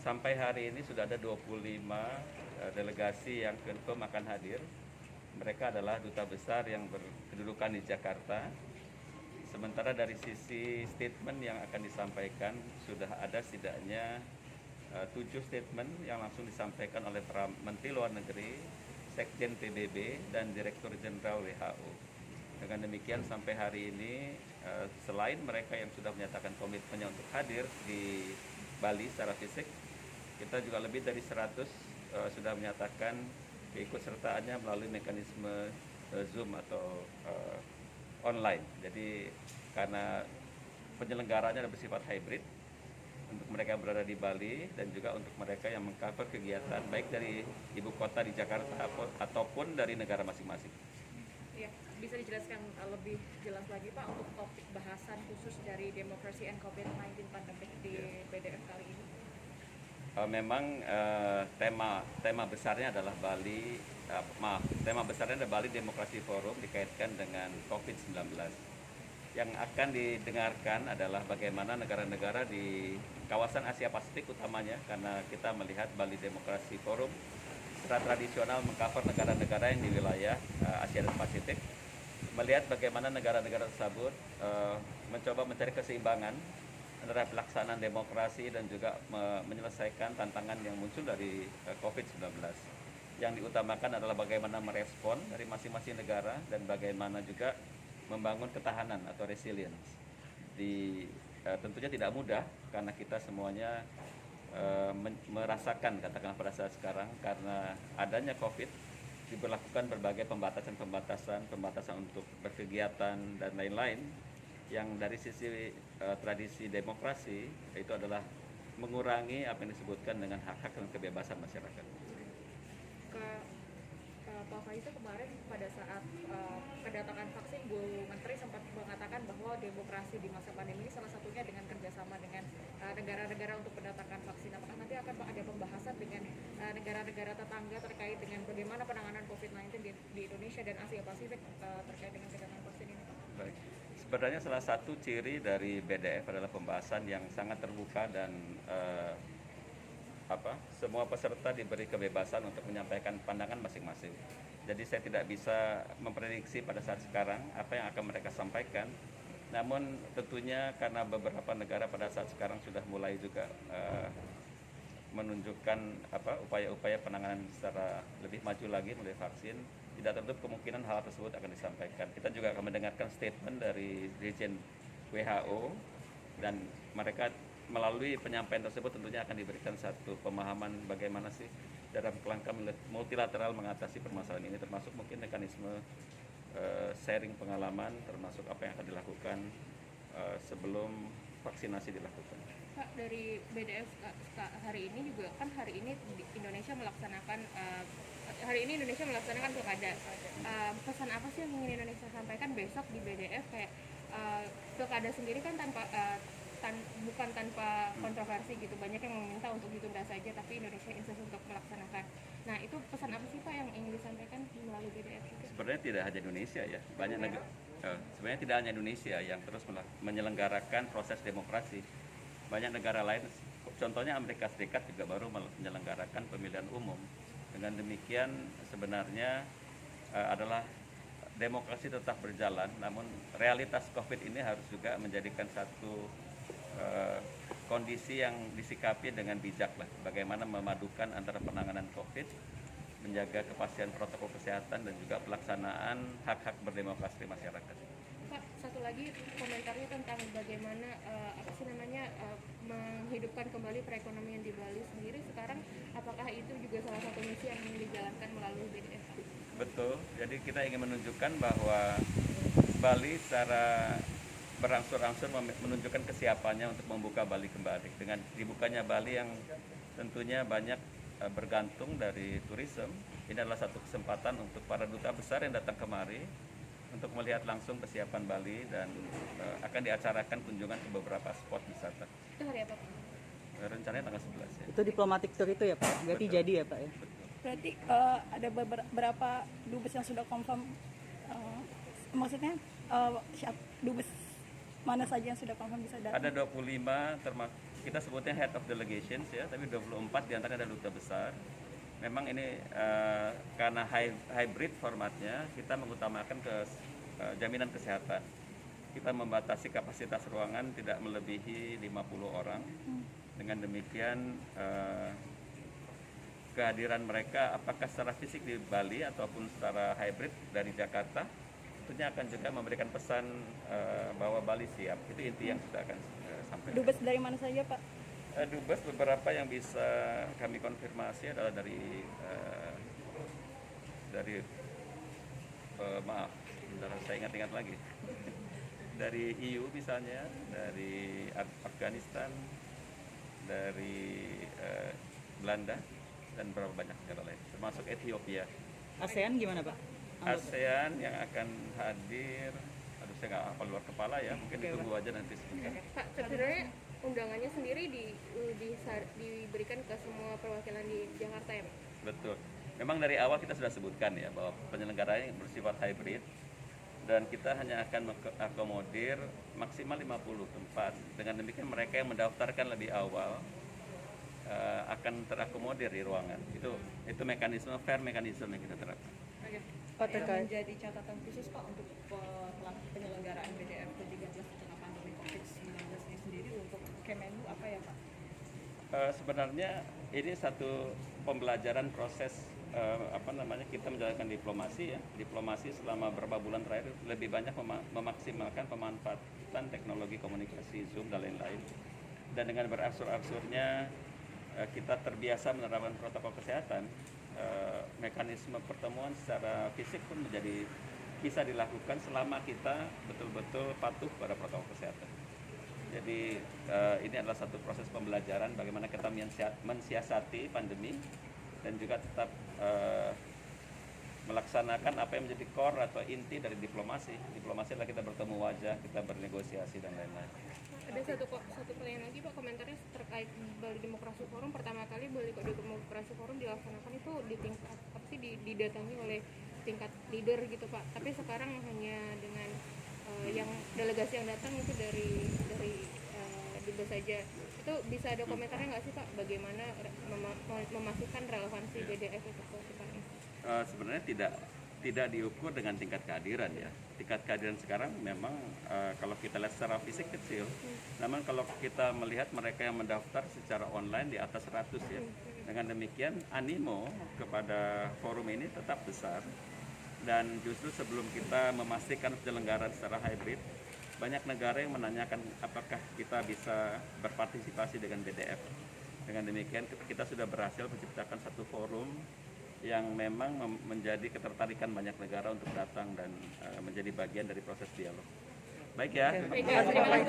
Sampai hari ini sudah ada 25 delegasi yang confirm akan hadir. Mereka adalah duta besar yang berkedudukan di Jakarta. Sementara dari sisi statement yang akan disampaikan, sudah ada setidaknya 7 statement yang langsung disampaikan oleh para Menteri Luar Negeri, Sekjen PBB, dan Direktur Jenderal WHO. Dengan demikian sampai hari ini, selain mereka yang sudah menyatakan komitmennya untuk hadir di Bali secara fisik, kita juga lebih dari 100 sudah menyatakan keikutsertaannya melalui mekanisme Zoom atau online. Jadi karena penyelenggaranya bersifat hybrid, untuk mereka yang berada di Bali dan juga untuk mereka yang mengcover kegiatan baik dari ibu kota di Jakarta ataupun dari negara masing-masing. Ya, bisa dijelaskan lebih jelas lagi Pak untuk topik bahasan khusus dari Democracy and COVID-19 Pandemic di BDF kali ini? Memang tema besarnya adalah tema besarnya adalah Bali Demokrasi Forum dikaitkan dengan COVID-19. Yang akan didengarkan adalah bagaimana negara-negara di kawasan Asia Pasifik utamanya, karena kita melihat Bali Demokrasi Forum secara tradisional mengcover negara-negara yang di wilayah Asia dan Pasifik, melihat bagaimana negara-negara tersebut mencoba mencari keseimbangan antara pelaksanaan demokrasi dan juga menyelesaikan tantangan yang muncul dari COVID-19. Yang diutamakan adalah bagaimana merespon dari masing-masing negara dan bagaimana juga membangun ketahanan atau resilience. Tentunya tidak mudah karena kita semuanya merasakan katakanlah pada saat sekarang karena adanya COVID diberlakukan berbagai pembatasan untuk berkegiatan dan lain-lain yang dari sisi tradisi demokrasi itu adalah mengurangi apa yang disebutkan dengan hak-hak dan kebebasan masyarakat. Pak Faiza kemarin pada saat kedatangan vaksin, Bu Menteri sempat mengatakan bahwa demokrasi di masa pandemi ini salah satunya dengan kerjasama dengan negara-negara untuk mendatangkan vaksin. Apakah nanti akan ada pembahasan dengan negara-negara tetangga terkait dengan bagaimana penanganan COVID-19 di Indonesia dan Asia Pasifik terkait dengan kedatangan vaksin ini, Pak? Baik. Sebenarnya salah satu ciri dari BDF adalah pembahasan yang sangat terbuka dan semua peserta diberi kebebasan untuk menyampaikan pandangan masing-masing. Jadi saya tidak bisa memprediksi pada saat sekarang apa yang akan mereka sampaikan. Namun tentunya karena beberapa negara pada saat sekarang sudah mulai juga menunjukkan upaya-upaya penanganan secara lebih maju lagi melalui vaksin, tidak tertutup kemungkinan hal tersebut akan disampaikan. Kita juga akan mendengarkan statement dari Dirjen WHO dan mereka melalui penyampaian tersebut tentunya akan diberikan satu pemahaman bagaimana sih dalam kerangka multilateral mengatasi permasalahan ini, termasuk mungkin mekanisme sharing pengalaman, termasuk apa yang akan dilakukan sebelum vaksinasi dilakukan. Pak, dari BDF hari ini juga kan hari ini Indonesia melaksanakan pilkada. Pesan apa sih yang ingin Indonesia sampaikan besok di BDF kayak pilkada sendiri kan bukan tanpa kontroversi gitu, banyak yang meminta untuk ditunda saja tapi Indonesia insist untuk melaksanakan. Nah itu pesan apa sih Pak yang ingin disampaikan melalui BDF juga? Sebenarnya tidak hanya Indonesia ya, banyak negara. Sebenarnya tidak hanya Indonesia yang terus menyelenggarakan proses demokrasi. Banyak negara lain, contohnya Amerika Serikat juga baru menyelenggarakan pemilihan umum. Dengan demikian sebenarnya adalah demokrasi tetap berjalan, namun realitas COVID ini harus juga menjadikan satu kondisi yang disikapi dengan bijak lah. Bagaimana memadukan antara penanganan COVID, menjaga kepastian protokol kesehatan dan juga pelaksanaan hak-hak berdemokrasi masyarakat. Pak, satu lagi komentarnya tentang bagaimana menghidupkan kembali perekonomian di Bali sendiri sekarang, apakah itu juga salah satu misi yang ingin dijalankan melalui BDF? Betul, jadi kita ingin menunjukkan bahwa Bali secara berangsur-angsur menunjukkan kesiapannya untuk membuka Bali kembali. Dengan dibukanya Bali yang tentunya banyak bergantung dari turisme, ini adalah satu kesempatan untuk para duta besar yang datang kemari untuk melihat langsung kesiapan Bali dan akan diacarakan kunjungan ke beberapa spot wisata. Itu hari apa Pak? Rencananya tanggal 11 ya. Itu diplomatic tour itu ya Pak? Berarti Betul. jadi ya Pak ya? Betul. Berarti ada beberapa dubes yang sudah confirm, maksudnya dubes mana saja yang sudah confirm bisa datang? Ada 25 termasuk kita sebutnya head of delegations ya, tapi 24 diantaranya ada duta besar. Memang ini karena hybrid formatnya, kita mengutamakan jaminan kesehatan. Kita membatasi kapasitas ruangan tidak melebihi 50 orang. Dengan demikian kehadiran mereka apakah secara fisik di Bali ataupun secara hybrid dari Jakarta tentunya akan juga memberikan pesan bahwa Bali siap. Itu inti yang sudah akan sampaikan. Dubes dari mana saja Pak? Dubes beberapa yang bisa kami konfirmasi adalah maaf, sebentar saya ingat-ingat lagi. Dari EU misalnya, dari Afghanistan, dari Belanda, dan beberapa banyak negara lain, termasuk Ethiopia. ASEAN gimana Pak? ASEAN yang akan hadir, aduh saya nggak hafal luar kepala ya, mungkin ditunggu aja nanti sebentar. Pak, sebenarnya undangannya sendiri diberikan ke semua perwakilan di Jakarta ya Pak? Betul. Memang dari awal kita sudah sebutkan ya bahwa penyelenggaraan yang bersifat hybrid dan kita hanya akan mengakomodir maksimal 50 tempat. Dengan demikian mereka yang mendaftarkan lebih awal akan terakomodir di ruangan. Itu mekanisme fair mekanisme yang kita terapkan. Pak terkait menjadi catatan khusus Pak untuk penyelenggaraan BDF ke-13 di tengah pandemi COVID-19 ini sendiri untuk Kemenlu apa ya Pak? Sebenarnya ini satu pembelajaran proses kita menjalankan diplomasi ya. Diplomasi selama beberapa bulan terakhir lebih banyak memaksimalkan pemanfaatan teknologi komunikasi Zoom dan lain-lain. Dan dengan beraksur-aksurnya kita terbiasa menerapkan protokol kesehatan, mekanisme pertemuan secara fisik pun bisa dilakukan selama kita betul-betul patuh pada protokol kesehatan. Jadi ini adalah satu proses pembelajaran bagaimana kita mensiasati pandemi dan juga tetap melaksanakan apa yang menjadi core atau inti dari diplomasi. Diplomasi adalah kita bertemu wajah, kita bernegosiasi dan lain-lain. Ada satu pertanyaan lagi Pak, komentarnya terkait Bali Demokrasi Forum. Pertama kali Bali Demokrasi Forum dilaksanakan itu di tingkat didatangi oleh tingkat leader gitu Pak. Tapi sekarang hanya dengan yang delegasi yang datang itu dari dubes saja. Itu bisa ada komentarnya nggak sih Pak? Bagaimana memastikan relevansi BDF itu Pak? Sebenarnya tidak diukur dengan tingkat kehadiran ya. Tingkat kehadiran sekarang memang kalau kita lihat secara fisik kecil. Namun kalau kita melihat mereka yang mendaftar secara online di atas 100 ya. Dengan demikian animo kepada forum ini tetap besar. Dan justru sebelum kita memastikan penyelenggaraan secara hybrid, banyak negara yang menanyakan apakah kita bisa berpartisipasi dengan BDF. Dengan demikian kita sudah berhasil menciptakan satu forum yang memang menjadi ketertarikan banyak negara untuk datang dan menjadi bagian dari proses dialog. Baik ya. Terima kasih.